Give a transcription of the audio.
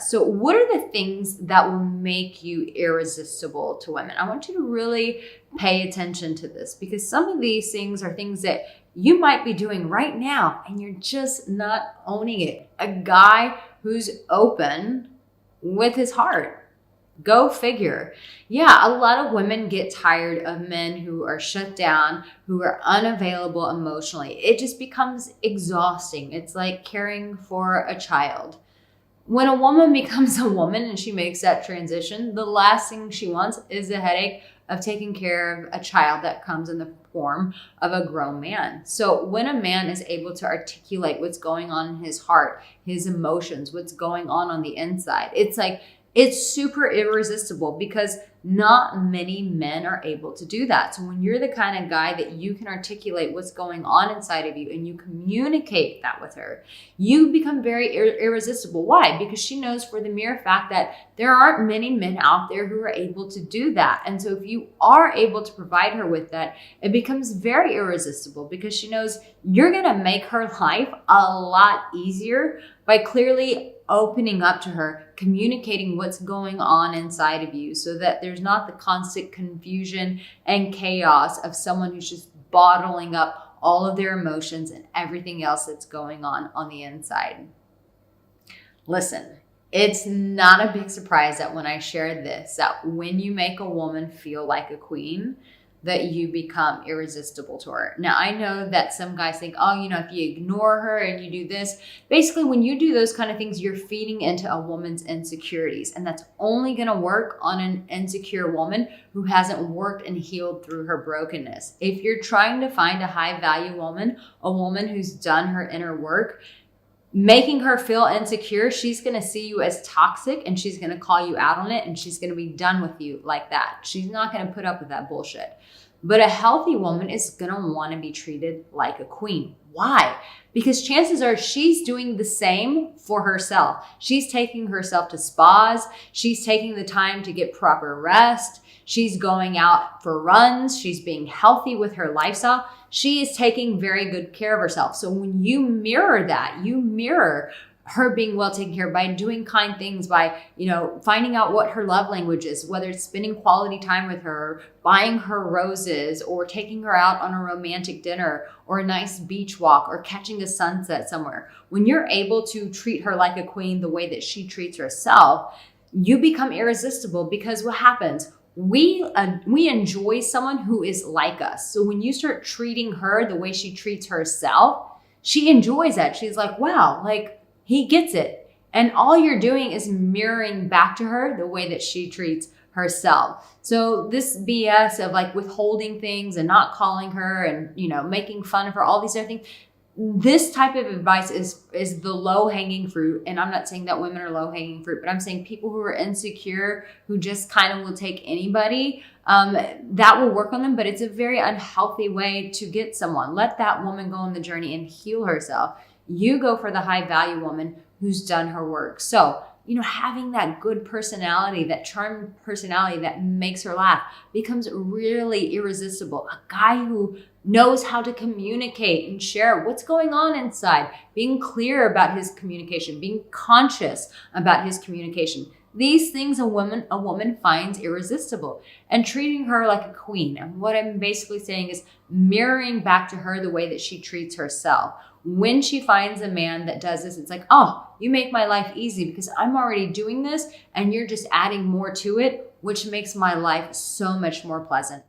So what are the things that will make you irresistible to women? I want you to really pay attention to this, because some of these things are things that you might be doing right now and you're just not owning it. A guy who's open with his heart. Go figure. Yeah, a lot of women get tired of men who are shut down, who are unavailable emotionally. It just becomes exhausting. It's like caring for a child. When a woman becomes a woman and she makes that transition, the last thing she wants is the headache of taking care of a child that comes in the form of a grown man. So when a man is able to articulate what's going on in his heart, his emotions, what's going on the inside, it's super irresistible, because not many men are able to do that. So when you're the kind of guy that you can articulate what's going on inside of you and you communicate that with her, you become very irresistible. Why? Because she knows for the mere fact that there aren't many men out there who are able to do that. And so if you are able to provide her with that, it becomes very irresistible, because she knows you're going to make her life a lot easier by clearly opening up to her, communicating what's going on inside of you, so that there's not the constant confusion and chaos of someone who's just bottling up all of their emotions and everything else that's going on the inside. Listen, it's not a big surprise that when I share this, that when you make a woman feel like a queen, that you become irresistible to her. Now, I know that some guys think, oh, if you ignore her and you do this, basically when you do those kind of things, you're feeding into a woman's insecurities. And that's only gonna work on an insecure woman who hasn't worked and healed through her brokenness. If you're trying to find a high value woman, a woman who's done her inner work, making her feel insecure, she's going to see you as toxic and she's going to call you out on it, and she's going to be done with you like that. She's not going to put up with that bullshit. But a healthy woman is going to want to be treated like a queen. Why? Because chances are she's doing the same for herself. She's taking herself to spas. She's taking the time to get proper rest. She's going out for runs. She's being healthy with her lifestyle. She is taking very good care of herself. So when you mirror that, you mirror her being well taken care of by doing kind things, by, finding out what her love language is, whether it's spending quality time with her, buying her roses, or taking her out on a romantic dinner or a nice beach walk or catching a sunset somewhere. When you're able to treat her like a queen the way that she treats herself, you become irresistible, because what happens? We enjoy someone who is like us. So when you start treating her the way she treats herself, she enjoys that. She's like, wow, he gets it. And all you're doing is mirroring back to her the way that she treats herself. So this BS of withholding things and not calling her and, making fun of her, all these other things, this type of advice is the low-hanging fruit. And I'm not saying that women are low-hanging fruit, but I'm saying people who are insecure, who just kind of will take anybody, that will work on them. But it's a very unhealthy way to get someone. Let that woman go on the journey and heal herself. You go for the high-value woman who's done her work. So, having that good personality, that charming personality that makes her laugh, becomes really irresistible. A guy who knows how to communicate and share what's going on inside, being clear about his communication, being conscious about his communication. These things a woman finds irresistible, and treating her like a queen. And what I'm basically saying is mirroring back to her the way that she treats herself. When she finds a man that does this, it's like, oh, you make my life easy because I'm already doing this and you're just adding more to it, which makes my life so much more pleasant.